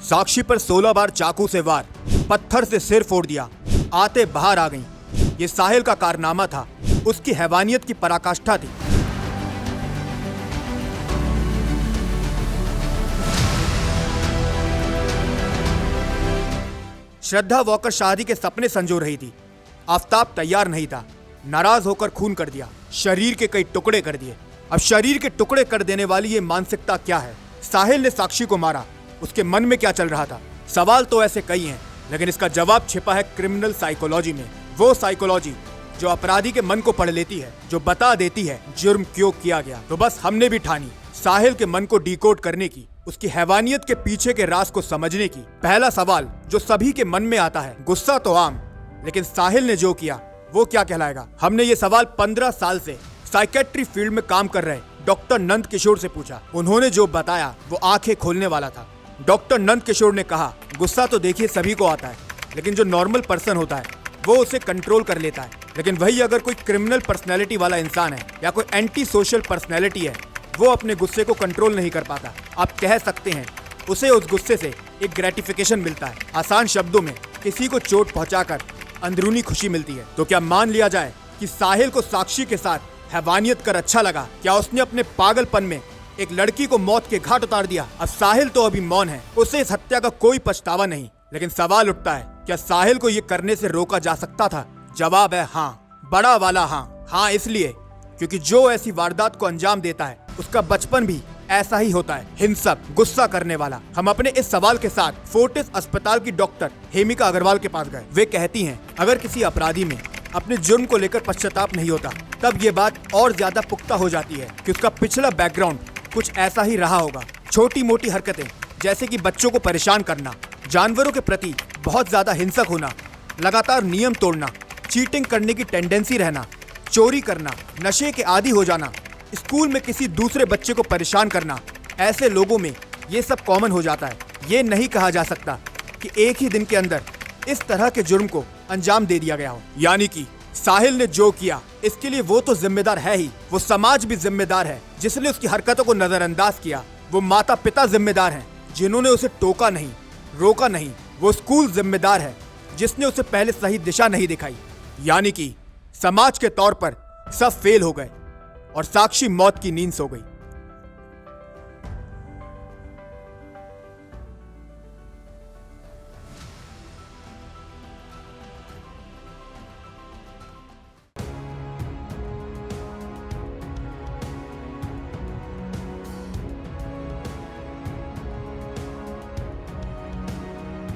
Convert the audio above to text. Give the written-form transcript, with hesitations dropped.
साक्षी पर 16 बार चाकू से वार, पत्थर से सिर फोड़ दिया, आते बाहर आ गईं। ये साहिल का कारनामा था, उसकी हैवानियत की पराकाष्ठा थी। श्रद्धा वॉकर शादी के सपने संजो रही थी। आफताब तैयार नहीं था, नाराज होकर खून कर दिया, शरीर के कई टुकड़े कर दिए। अब शरीर के टुकड़े कर देने वाली ये मानसिकता क्या है? साहिल ने साक्षी को मारा, उसके मन में क्या चल रहा था? सवाल तो ऐसे कई हैं, लेकिन इसका जवाब छिपा है क्रिमिनल साइकोलॉजी में। वो साइकोलॉजी जो अपराधी के मन को पढ़ लेती है, जो बता देती है जुर्म क्यों किया गया। तो बस हमने भी ठानी साहिल के मन को डिकोड करने की, उसकी हैवानियत के पीछे के राज को समझने की। पहला सवाल जो सभी के मन में आता है, गुस्सा तो आम, लेकिन साहिल ने जो किया वो क्या कहलाएगा? हमने ये सवाल 15 साल से साइकेट्री फील्ड में काम कर रहे डॉक्टर नंद किशोर से पूछा। उन्होंने जो बताया वो आंखें खोलने वाला था। डॉक्टर नंद किशोर ने कहा, गुस्सा तो देखिए सभी को आता है, लेकिन जो नॉर्मल पर्सन होता है वो उसे कंट्रोल कर लेता है। लेकिन वही अगर कोई क्रिमिनल पर्सनैलिटी वाला इंसान है या कोई एंटी सोशल पर्सनैलिटी है, वो अपने गुस्से को कंट्रोल नहीं कर पाता। आप कह सकते हैं उसे उस गुस्से से एक ग्रेटिफिकेशन मिलता है। आसान शब्दों में, किसी को चोट पहुंचाकर अंदरूनी खुशी मिलती है। तो क्या मान लिया जाए कि साहिल को साक्षी के साथ हैवानियत कर अच्छा लगा? क्या उसने अपने पागलपन में एक लड़की को मौत के घाट उतार दिया? अब साहिल तो अभी मौन है, उसे इस हत्या का कोई पछतावा नहीं। लेकिन सवाल उठता है, क्या साहिल को ये करने से रोका जा सकता था? जवाब है हाँ, बड़ा वाला हाँ। हाँ इसलिए क्योंकि जो ऐसी वारदात को अंजाम देता है उसका बचपन भी ऐसा ही होता है, हिंसक, गुस्सा करने वाला। हम अपने इस सवाल के साथ फोर्टिस अस्पताल की डॉक्टर हेमिका अग्रवाल के पास गए। वे कहती हैं, अगर किसी अपराधी में अपने जुर्म को लेकर पश्चाताप नहीं होता, तब ये बात और ज्यादा पुख्ता हो जाती है कि उसका पिछला बैकग्राउंड कुछ ऐसा ही रहा होगा। छोटी मोटी हरकतें जैसे कि बच्चों को परेशान करना, जानवरों के प्रति बहुत ज्यादा हिंसक होना, लगातार नियम तोड़ना, चीटिंग करने की टेंडेंसी रहना, चोरी करना, नशे के आदी हो जाना, स्कूल में किसी दूसरे बच्चे को परेशान करना, ऐसे लोगों में ये सब कॉमन हो जाता है। ये नहीं कहा जा सकता कि एक ही दिन के अंदर इस तरह के जुर्म को अंजाम दे दिया गया हो। यानी कि साहिल ने जो किया इसके लिए वो तो जिम्मेदार है ही, वो समाज भी जिम्मेदार है जिसने उसकी हरकतों को नजरअंदाज किया। वो माता पिता जिम्मेदार हैं जिन्होंने उसे टोका नहीं, रोका नहीं। वो स्कूल जिम्मेदार है जिसने उसे पहले सही दिशा नहीं दिखाई। यानी कि समाज के तौर पर सब फेल हो गए और साक्षी मौत की नींद सो गई।